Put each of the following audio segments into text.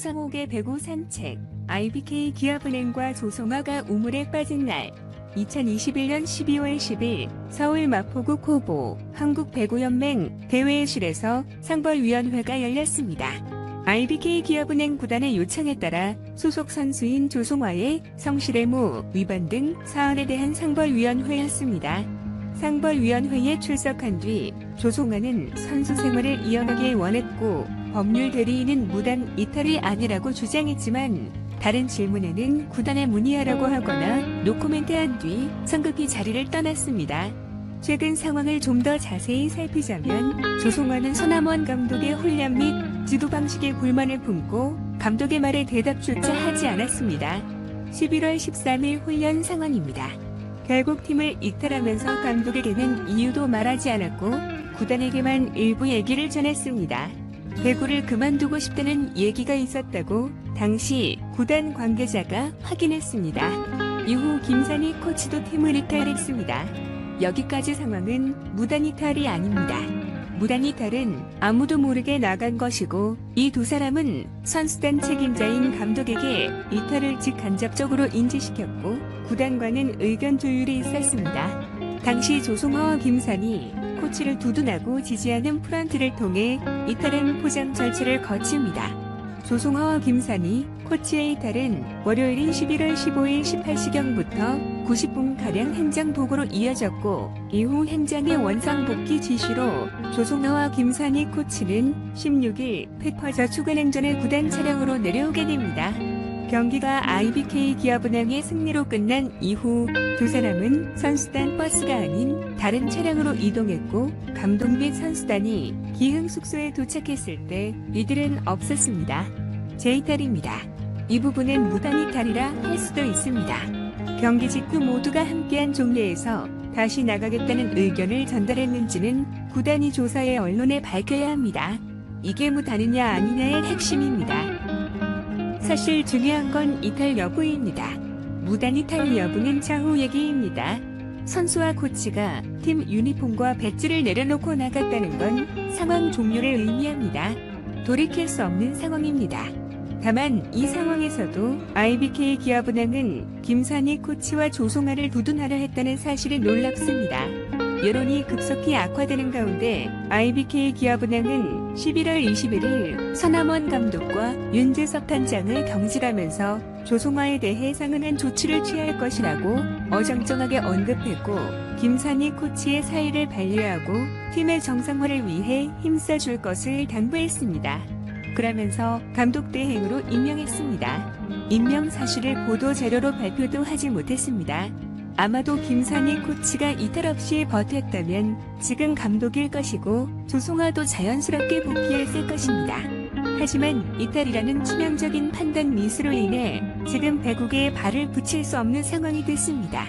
송상옥의 배구 산책, IBK 기업은행과 조성아가 우물에 빠진 날. 2021년 12월 10일 서울 마포구 코보 한국배구연맹 대회실에서 상벌위원회가 열렸습니다. IBK 기업은행 구단의 요청에 따라 소속 선수인 조성아의 성실의무 위반 등 사안에 대한 상벌위원회였습니다. 상벌위원회에 출석한 뒤 조성아는 선수 생활을 이어가길 원했고 법률 대리인은 무단 이탈이 아니라고 주장했지만 다른 질문에는 구단에 문의하라고 하거나 노코멘트한 뒤 성급히 자리를 떠났습니다. 최근 상황을 좀 더 자세히 살피자면 조성아는 손남원 감독의 훈련 및 지도 방식에 불만을 품고 감독의 말에 대답조차 하지 않았습니다. 11월 13일 훈련 상황입니다. 결국 팀을 이탈하면서 감독에게는 이유도 말하지 않았고 구단에게만 일부 얘기를 전했습니다. 배구를 그만두고 싶다는 얘기가 있었다고 당시 구단 관계자가 확인했습니다. 이후 김산희 코치도 팀을 이탈했습니다. 여기까지 상황은 무단 이탈이 아닙니다. 무단 이탈은 아무도 모르게 나간 것이고 이 두 사람은 선수단 책임자인 감독에게 이탈을 직간접적으로 인지시켰고 구단과는 의견 조율이 있었습니다. 당시 조성아와 김산희 코치를 두둔하고 지지하는 프런트를 통해 이탈은 포장 절차를 거칩니다. 조성아와 김산희 코치의 이탈은 월요일인 11월 15일 18시경부터 90분가량 행정 보고로 이어졌고 이후 행정의 원상복귀 지시로 조성아와 김산희 코치는 16일 페퍼저축은행전의 구단 차량으로 내려오게 됩니다. 경기가 IBK 기업은행의 승리로 끝난 이후 두 사람은 선수단 버스가 아닌 다른 차량으로 이동했고 감독 및 선수단이 기흥 숙소에 도착했을 때 이들은 없었습니다. 재이탈입니다. 이 부분은 무단 이탈이라 할 수도 있습니다. 경기 직후 모두가 함께한 종례에서 다시 나가겠다는 의견을 전달했는지는 구단이 조사해 언론에 밝혀야 합니다. 이게 무단이냐 아니냐의 핵심입니다. 사실 중요한 건 이탈 여부입니다. 무단 이탈 여부는 차후 얘기입니다. 선수와 코치가 팀 유니폼과 배지를 내려놓고 나갔다는 건 상황 종료를 의미합니다. 돌이킬 수 없는 상황입니다. 다만 이 상황에서도 IBK 기업은행은 김산희 코치와 조성아를 두둔하려 했다는 사실이 놀랍습니다. 여론이 급속히 악화되는 가운데 IBK 기업은행은 11월 21일 손남원 감독과 윤재섭 단장을 경질하면서 조성아에 대해 상응한 조치를 취할 것이라고 어정쩡하게 언급했고 김산희 코치의 사의를 반려하고 팀의 정상화를 위해 힘써줄 것을 당부했습니다. 그러면서 감독 대행으로 임명했습니다. 임명 사실을 보도 자료로 발표도 하지 못했습니다. 아마도 김산희 코치가 이탈 없이 버텼다면 지금 감독일 것이고 조성아도 자연스럽게 복귀했을 것입니다. 하지만 이탈이라는 치명적인 판단 미스로 인해 지금 배구계에 발을 붙일 수 없는 상황이 됐습니다.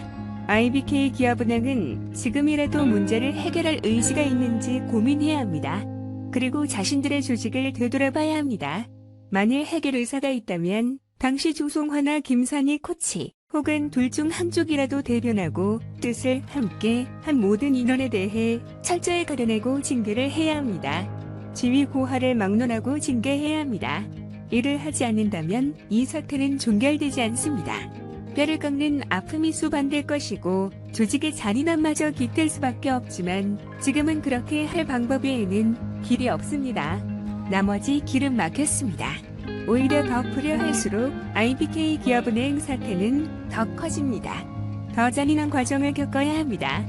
IBK 기업은행은 지금이라도 문제를 해결할 의지가 있는지 고민해야 합니다. 그리고 자신들의 조직을 되돌아봐야 합니다. 만일 해결 의사가 있다면 당시 조성아나 김산희 코치 혹은 둘 중 한쪽이라도 대변하고 뜻을 함께 한 모든 인원에 대해 철저히 가려내고 징계를 해야 합니다. 지위 고하를 막론하고 징계해야 합니다. 이를 하지 않는다면 이 사태는 종결되지 않습니다. 뼈를 깎는 아픔이 수반될 것이고 조직의 잔인함마저 깃들 수밖에 없지만 지금은 그렇게 할 방법 외에는 길이 없습니다. 나머지 길은 막혔습니다. 오히려 더 풀려 할수록 IBK 기업은행 사태는 더 커집니다. 더 잔인한 과정을 겪어야 합니다.